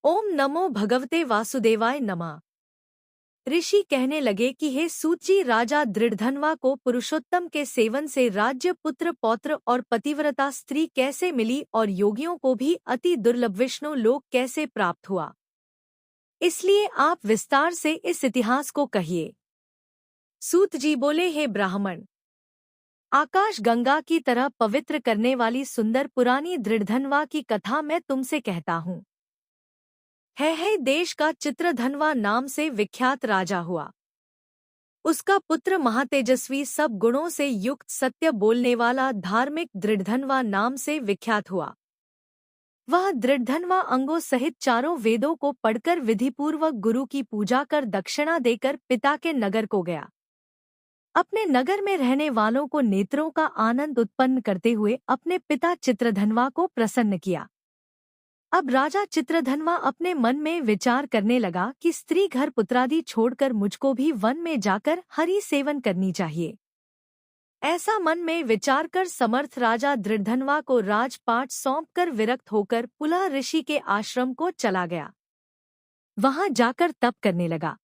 ओम नमो भगवते वासुदेवाय नमः। ऋषि कहने लगे कि हे सूत जी, राजा दृढ़धनवा को पुरुषोत्तम के सेवन से राज्य, पुत्र, पौत्र और पतिव्रता स्त्री कैसे मिली और योगियों को भी अति दुर्लभ विष्णु लोक कैसे प्राप्त हुआ, इसलिए आप विस्तार से इस इतिहास को कहिए। सूत जी बोले, हे ब्राह्मण, आकाश गंगा की तरह पवित्र करने वाली सुंदर पुरानी दृढ़धनवा की कथा मैं तुमसे कहता हूँ। है देश का चित्रधनवा नाम से विख्यात राजा हुआ। उसका पुत्र महातेजस्वी, सब गुणों से युक्त, सत्य बोलने वाला, धार्मिक दृढ़धनवा नाम से विख्यात हुआ। वह दृढ़धनवा अंगों सहित चारों वेदों को पढ़कर विधिपूर्वक गुरु की पूजा कर दक्षिणा देकर पिता के नगर को गया। अपने नगर में रहने वालों को नेत्रों का आनंद उत्पन्न करते हुए अपने पिता चित्रधनवा को प्रसन्न किया। अब राजा चित्रधनवा अपने मन में विचार करने लगा कि स्त्री घर पुत्रादि छोड़कर मुझको भी वन में जाकर हरि सेवन करनी चाहिए। ऐसा मन में विचार कर समर्थ राजा दृढ़धनवा को राजपाट सौंपकर विरक्त होकर पुलह ऋषि के आश्रम को चला गया। वहां जाकर तप करने लगा।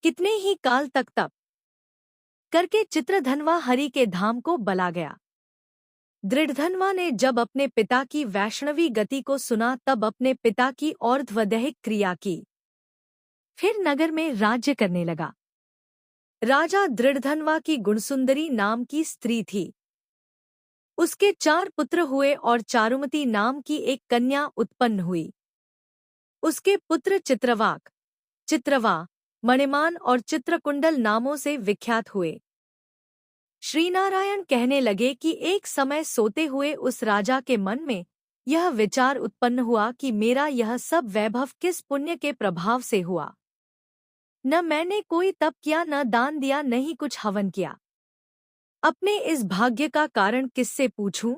कितने ही काल तक तप करके चित्रधनवा हरि के धाम को बला गया। दृढ़धनवा ने जब अपने पिता की वैष्णवी गति को सुना तब अपने पिता की और्ध्वदैहिक क्रिया की, फिर नगर में राज्य करने लगा। राजा दृढ़धनवा की गुणसुंदरी नाम की स्त्री थी। उसके 4 पुत्र हुए और चारुमती नाम की एक कन्या उत्पन्न हुई। उसके पुत्र चित्रवाक, चित्रवा, मणिमान और चित्रकुंडल नामों से विख्यात हुए। श्रीनारायण कहने लगे कि एक समय सोते हुए उस राजा के मन में यह विचार उत्पन्न हुआ कि मेरा यह सब वैभव किस पुण्य के प्रभाव से हुआ। न मैंने कोई तप किया, न दान दिया, न ही कुछ हवन किया। अपने इस भाग्य का कारण किससे पूछूं?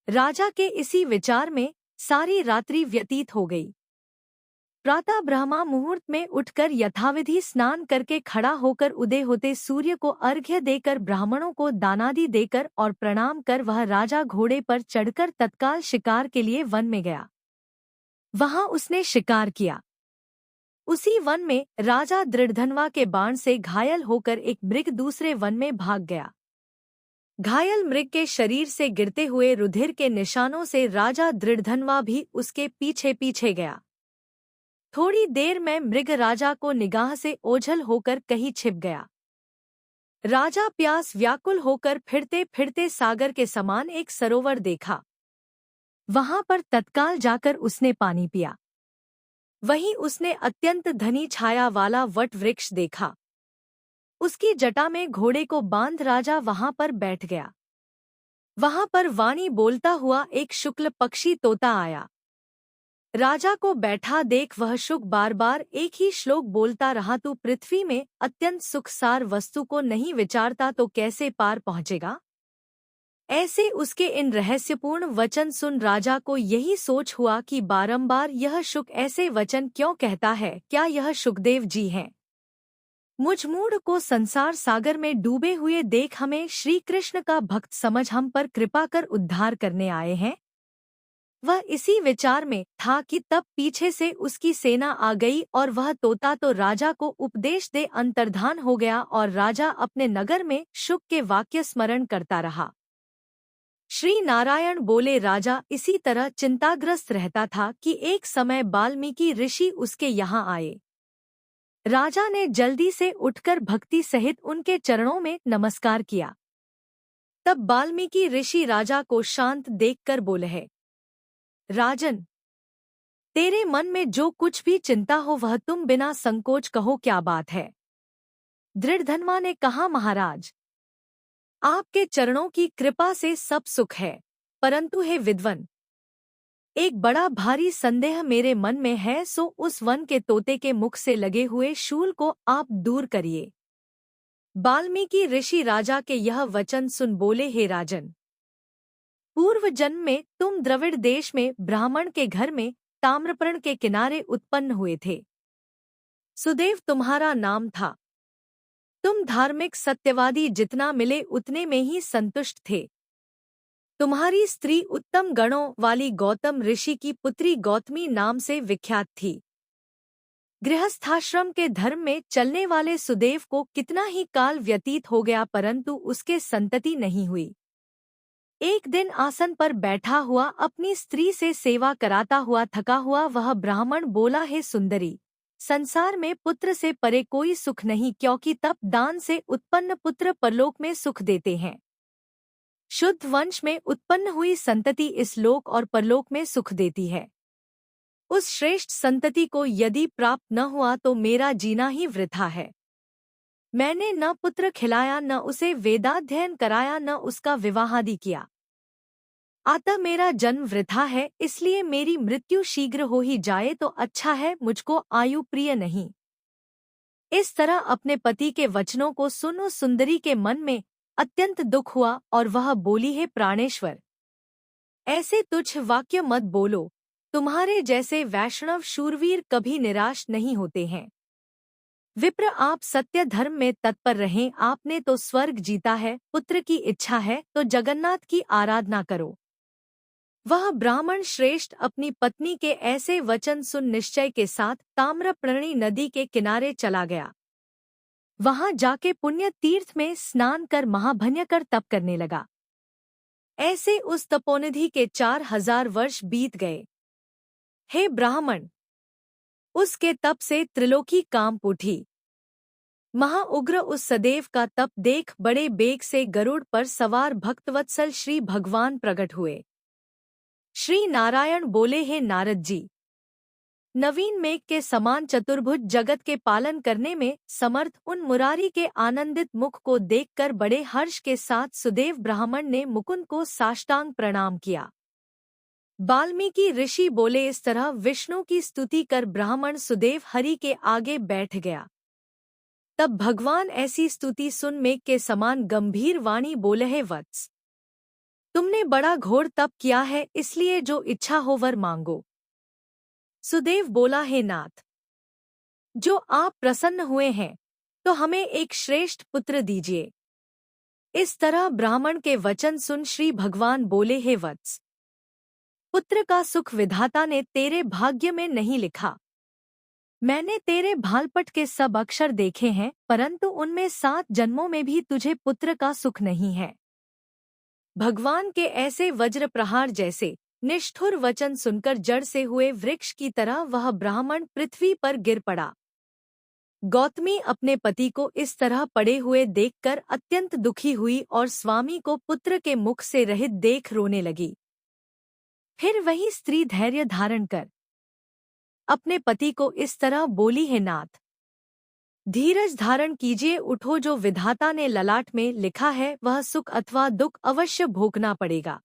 राजा के इसी विचार में सारी रात्रि व्यतीत हो गई। प्रातः ब्रह्मा मुहूर्त में उठकर यथाविधि स्नान करके खड़ा होकर उदय होते सूर्य को अर्घ्य देकर ब्राह्मणों को दानादि देकर और प्रणाम कर वह राजा घोड़े पर चढ़कर तत्काल शिकार के लिए वन में गया। वहां उसने शिकार किया। उसी वन में राजा दृढ़धनवा के बाण से घायल होकर एक मृग दूसरे वन में भाग गया। घायल मृग के शरीर से गिरते हुए रुधिर के निशानों से राजा दृढ़धनवा भी उसके पीछे पीछे गया। थोड़ी देर में मृग राजा को निगाह से ओझल होकर कहीं छिप गया। राजा प्यास व्याकुल होकर फिरते फिरते सागर के समान एक सरोवर देखा। वहां पर तत्काल जाकर उसने पानी पिया। वहीं उसने अत्यंत घनी छाया वाला वट वृक्ष देखा। उसकी जटा में घोड़े को बांध राजा वहां पर बैठ गया। वहां पर वाणी बोलता हुआ एक शुक्ल पक्षी तोता आया। राजा को बैठा देख वह शुक बार बार एक ही श्लोक बोलता रहा, तू पृथ्वी में अत्यंत सुखसार वस्तु को नहीं विचारता तो कैसे पार पहुंचेगा। ऐसे उसके इन रहस्यपूर्ण वचन सुन राजा को यही सोच हुआ कि बारंबार यह शुक ऐसे वचन क्यों कहता है, क्या यह शुकदेव जी हैं? मुझ मूढ़ को संसार सागर में डूबे हुए देख हमें श्री कृष्ण का भक्त समझ हम पर कृपा कर उद्धार करने आए हैं। वह इसी विचार में था कि तब पीछे से उसकी सेना आ गई और वह तोता तो राजा को उपदेश दे अंतर्धान हो गया और राजा अपने नगर में शुक के वाक्य स्मरण करता रहा। श्री नारायण बोले, राजा इसी तरह चिंताग्रस्त रहता था कि एक समय वाल्मीकि ऋषि उसके यहाँ आए। राजा ने जल्दी से उठकर भक्ति सहित उनके चरणों में नमस्कार किया। तब वाल्मीकि ऋषि राजा को शांत देखकर बोले, है राजन, तेरे मन में जो कुछ भी चिंता हो वह तुम बिना संकोच कहो, क्या बात है? दृढ़धनवा ने कहा, महाराज, आपके चरणों की कृपा से सब सुख है, परंतु हे विद्वन, एक बड़ा भारी संदेह मेरे मन में है, सो उस वन के तोते के मुख से लगे हुए शूल को आप दूर करिए। वाल्मीकि ऋषि राजा के यह वचन सुन बोले, हे राजन, पूर्व जन्म में तुम द्रविड़ देश में ब्राह्मण के घर में ताम्रपर्ण के किनारे उत्पन्न हुए थे। सुदेव तुम्हारा नाम था। तुम धार्मिक सत्यवादी, जितना मिले उतने में ही संतुष्ट थे। तुम्हारी स्त्री उत्तम गणों वाली गौतम ऋषि की पुत्री गौतमी नाम से विख्यात थी। गृहस्थाश्रम के धर्म में चलने वाले सुदेव को कितना ही काल व्यतीत हो गया, परंतु उसके संतति नहीं हुई। एक दिन आसन पर बैठा हुआ अपनी स्त्री से सेवा कराता हुआ थका हुआ वह ब्राह्मण बोला, हे सुंदरी, संसार में पुत्र से परे कोई सुख नहीं, क्योंकि तप दान से उत्पन्न पुत्र परलोक में सुख देते हैं। शुद्ध वंश में उत्पन्न हुई संतति इस लोक और परलोक में सुख देती है। उस श्रेष्ठ संतति को यदि प्राप्त न हुआ तो मेरा जीना ही वृथा है। मैंने न पुत्र खिलाया, न उसे वेदाध्ययन कराया, न उसका विवाहादि किया, अतः मेरा जन्म वृथा है। इसलिए मेरी मृत्यु शीघ्र हो ही जाए तो अच्छा है, मुझको आयु प्रिय नहीं। इस तरह अपने पति के वचनों को सुन उस सुंदरी के मन में अत्यंत दुख हुआ और वह बोली, हे प्राणेश्वर, ऐसे तुच्छ वाक्य मत बोलो। तुम्हारे जैसे वैष्णव शूरवीर कभी निराश नहीं होते हैं। विप्र, आप सत्य धर्म में तत्पर रहें। आपने तो स्वर्ग जीता है, पुत्र की इच्छा है तो जगन्नाथ की आराधना करो। वह ब्राह्मण श्रेष्ठ अपनी पत्नी के ऐसे वचन सुन निश्चय के साथ ताम्रपर्णी नदी के किनारे चला गया। वहां जाके पुण्य तीर्थ में स्नान कर महाभयंकर तप करने लगा। ऐसे उस तपोनिधि के 4000 वर्ष बीत गए। हे ब्राह्मण, उसके तप से त्रिलोकी कांप उठी। महाउग्र उस सदेव का तप देख बड़े बेग से गरुड़ पर सवार भक्तवत्सल श्री भगवान प्रकट हुए। श्री नारायण बोले, हे नारद जी, नवीन मेघ के समान चतुर्भुज जगत के पालन करने में समर्थ उन मुरारी के आनंदित मुख को देखकर बड़े हर्ष के साथ सुदेव ब्राह्मण ने मुकुंद को साष्टांग प्रणाम किया। वाल्मीकि ऋषि बोले, इस तरह विष्णु की स्तुति कर ब्राह्मण सुदेव हरि के आगे बैठ गया। तब भगवान ऐसी स्तुति सुन मेघ के समान गंभीर वाणी बोले, हे वत्स, तुमने बड़ा घोर तप किया है, इसलिए जो इच्छा हो वर मांगो। सुदेव बोला, हे नाथ, जो आप प्रसन्न हुए हैं तो हमें एक श्रेष्ठ पुत्र दीजिए। इस तरह ब्राह्मण के वचन सुन श्री भगवान बोले, हे वत्स, पुत्र का सुख विधाता ने तेरे भाग्य में नहीं लिखा। मैंने तेरे भालपट के सब अक्षर देखे हैं, परंतु उनमें 7 जन्मों में भी तुझे पुत्र का सुख नहीं है। भगवान के ऐसे वज्र प्रहार जैसे निष्ठुर वचन सुनकर जड़ से हुए वृक्ष की तरह वह ब्राह्मण पृथ्वी पर गिर पड़ा। गौतमी अपने पति को इस तरह पड़े हुए देखकर अत्यंत दुखी हुई और स्वामी को पुत्र के मुख से रहित देख रोने लगी। फिर वही स्त्री धैर्य धारण कर अपने पति को इस तरह बोली, हे नाथ, धीरज धारण कीजिए, उठो, जो विधाता ने ललाट में लिखा है वह सुख अथवा दुख अवश्य भोगना पड़ेगा।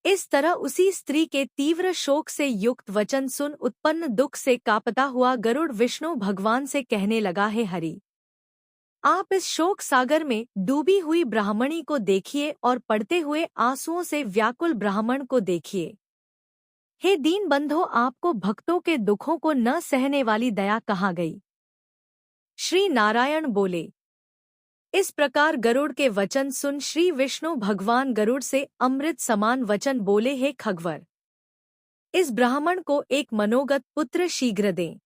इस तरह उसी स्त्री के तीव्र शोक से युक्त वचन सुन उत्पन्न दुख से कांपता हुआ गरुड़ विष्णु भगवान से कहने लगा, हे हरि, आप इस शोक सागर में डूबी हुई ब्राह्मणी को देखिए और पड़ते हुए आंसुओं से व्याकुल ब्राह्मण को देखिए। हे दीन बंधो, आपको भक्तों के दुखों को न सहने वाली दया कहाँ गई। श्री नारायण बोले, इस प्रकार गरुड़ के वचन सुन श्री विष्णु भगवान गरुड़ से अमृत समान वचन बोले, हे खगवर, इस ब्राह्मण को एक मनोगत पुत्र शीघ्र दें।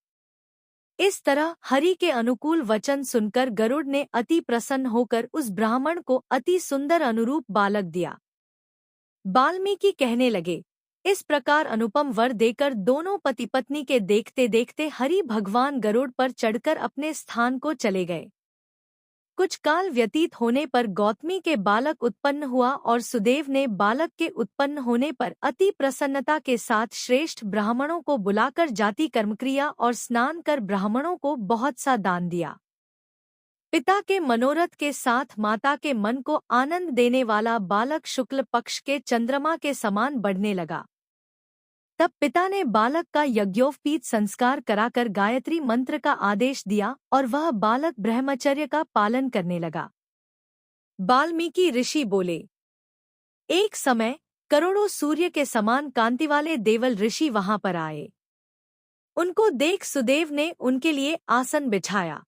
इस तरह हरि के अनुकूल वचन सुनकर गरुड़ ने अति प्रसन्न होकर उस ब्राह्मण को अति सुंदर अनुरूप बालक दिया। वाल्मीकि कहने लगे, इस प्रकार अनुपम वर देकर दोनों पति पत्नी के देखते देखते हरि भगवान गरुड़ पर चढ़कर अपने स्थान को चले गए। कुछ काल व्यतीत होने पर गौतमी के बालक उत्पन्न हुआ और सुदेव ने बालक के उत्पन्न होने पर अति प्रसन्नता के साथ श्रेष्ठ ब्राह्मणों को बुलाकर जाति कर्मक्रिया और स्नान कर ब्राह्मणों को बहुत सा दान दिया। पिता के मनोरथ के साथ माता के मन को आनंद देने वाला बालक शुक्ल पक्ष के चंद्रमा के समान बढ़ने लगा। तब पिता ने बालक का यज्ञोपवीत संस्कार कराकर गायत्री मंत्र का आदेश दिया और वह बालक ब्रह्मचर्य का पालन करने लगा। वाल्मीकि ऋषि बोले, एक समय करोड़ों सूर्य के समान कांति वाले देवल ऋषि वहां पर आए। उनको देख सुदेव ने उनके लिए आसन बिछाया।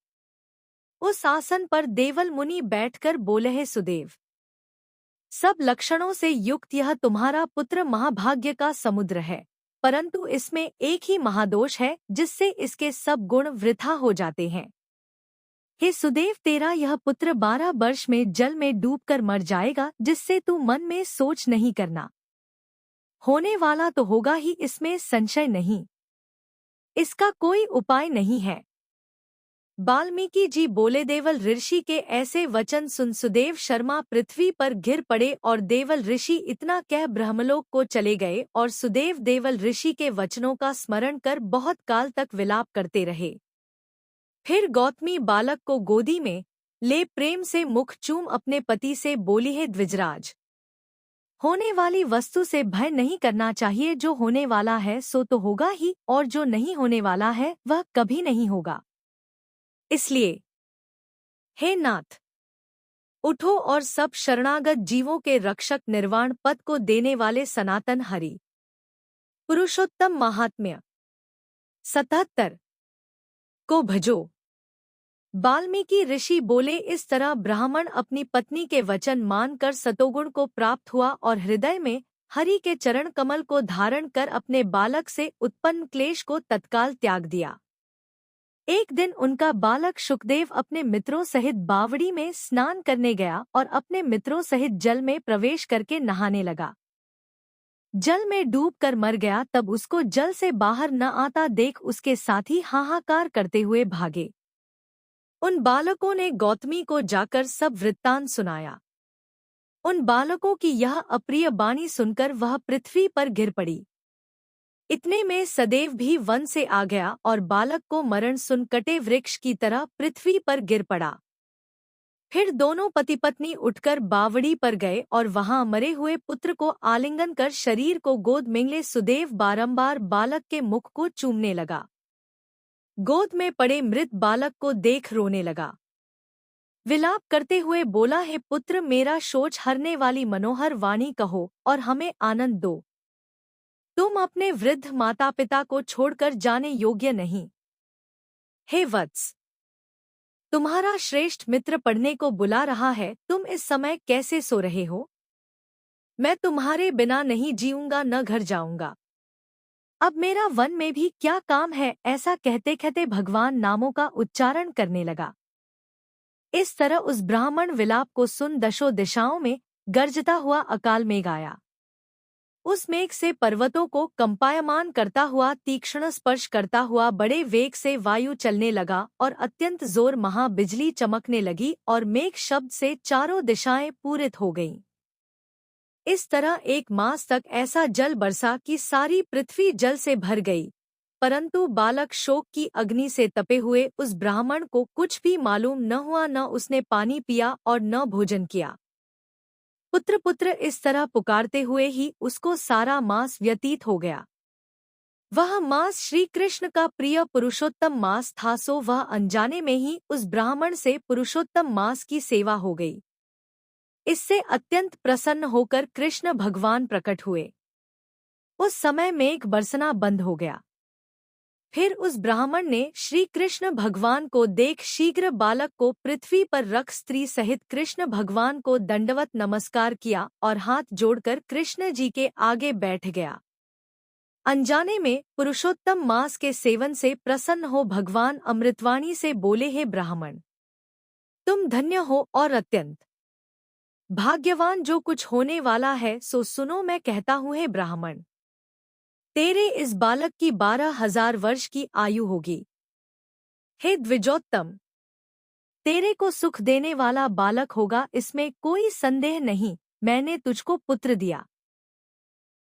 उस आसन पर देवल मुनि बैठकर बोले, हे सुदेव, सब लक्षणों से युक्त यह तुम्हारा पुत्र महाभाग्य का समुद्र है, परंतु इसमें एक ही महादोष है जिससे इसके सब गुण वृथा हो जाते हैं। हे सुदेव, तेरा यह पुत्र 12 वर्ष में जल में डूबकर मर जाएगा, जिससे तू मन में सोच नहीं करना। होने वाला तो होगा ही, इसमें संशय नहीं, इसका कोई उपाय नहीं है। वाल्मीकि जी बोले, देवल ऋषि के ऐसे वचन सुन सुदेव शर्मा पृथ्वी पर गिर पड़े और देवल ऋषि इतना कह ब्रह्मलोक को चले गए और सुदेव देवल ऋषि के वचनों का स्मरण कर बहुत काल तक विलाप करते रहे। फिर गौतमी बालक को गोदी में ले प्रेम से मुख चूम अपने पति से बोली, है द्विजराज, होने वाली वस्तु से भय नहीं करना चाहिए। जो होने वाला है सो तो होगा ही, और जो नहीं होने वाला है वह कभी नहीं होगा। इसलिए हे नाथ, उठो और सब शरणागत जीवों के रक्षक निर्वाण पद को देने वाले सनातन हरि पुरुषोत्तम महात्म्य 77 को भजो। वाल्मीकि ऋषि बोले, इस तरह ब्राह्मण अपनी पत्नी के वचन मानकर सतोगुण को प्राप्त हुआ और हृदय में हरि के चरण कमल को धारण कर अपने बालक से उत्पन्न क्लेश को तत्काल त्याग दिया। एक दिन उनका बालक शुकदेव अपने मित्रों सहित बावड़ी में स्नान करने गया और अपने मित्रों सहित जल में प्रवेश करके नहाने लगा। जल में डूबकर मर गया। तब उसको जल से बाहर न आता देख उसके साथी हाहाकार करते हुए भागे। उन बालकों ने गौतमी को जाकर सब वृत्तांत सुनाया। उन बालकों की यह अप्रिय वाणी सुनकर वह पृथ्वी पर गिर पड़ी। इतने में सदेव भी वन से आ गया और बालक को मरण सुन कटे वृक्ष की तरह पृथ्वी पर गिर पड़ा। फिर दोनों पति पत्नी उठकर बावड़ी पर गए और वहां मरे हुए पुत्र को आलिंगन कर शरीर को गोद में ले सुदेव बारंबार बालक के मुख को चूमने लगा। गोद में पड़े मृत बालक को देख रोने लगा। विलाप करते हुए बोला, है पुत्र, मेरा शोच हरने वाली मनोहर वाणी कहो और हमें आनंद दो। तुम अपने वृद्ध माता पिता को छोड़कर जाने योग्य नहीं। हे वत्स, तुम्हारा श्रेष्ठ मित्र पढ़ने को बुला रहा है, तुम इस समय कैसे सो रहे हो? मैं तुम्हारे बिना नहीं जीऊंगा, न घर जाऊंगा। अब मेरा वन में भी क्या काम है? ऐसा कहते कहते भगवान नामों का उच्चारण करने लगा। इस तरह उस ब्राह्मण विलाप को सुन दशों दिशाओं में गरजता हुआ अकाल मेघ आया। उस मेघ से पर्वतों को कंपायमान करता हुआ, तीक्ष्ण स्पर्श करता हुआ बड़े वेग से वायु चलने लगा और अत्यंत जोर महा बिजली चमकने लगी और मेघ शब्द से चारों दिशाएं पूरित हो गईं। इस तरह 1 मास तक ऐसा जल बरसा कि सारी पृथ्वी जल से भर गई, परंतु बालक शोक की अग्नि से तपे हुए उस ब्राह्मण को कुछ भी मालूम न हुआ। न उसने पानी पिया और न भोजन किया। पुत्र पुत्र इस तरह पुकारते हुए ही उसको सारा मास व्यतीत हो गया। वह मास श्री कृष्ण का प्रिय पुरुषोत्तम मास था, सो वह अनजाने में ही उस ब्राह्मण से पुरुषोत्तम मास की सेवा हो गई। इससे अत्यंत प्रसन्न होकर कृष्ण भगवान प्रकट हुए। उस समय मेघ बरसना बंद हो गया। फिर उस ब्राह्मण ने श्री कृष्ण भगवान को देख शीघ्र बालक को पृथ्वी पर रख स्त्री सहित कृष्ण भगवान को दंडवत नमस्कार किया और हाथ जोड़कर कृष्ण जी के आगे बैठ गया। अनजाने में पुरुषोत्तम मास के सेवन से प्रसन्न हो भगवान अमृतवाणी से बोले, हे ब्राह्मण, तुम धन्य हो और अत्यंत भाग्यवान। जो कुछ होने वाला है सो सुनो, मैं कहता हूँ। हे ब्राह्मण, तेरे इस बालक की 12,000 वर्ष की आयु होगी। हे द्विजोत्तम, तेरे को सुख देने वाला बालक होगा, इसमें कोई संदेह नहीं। मैंने तुझको पुत्र दिया।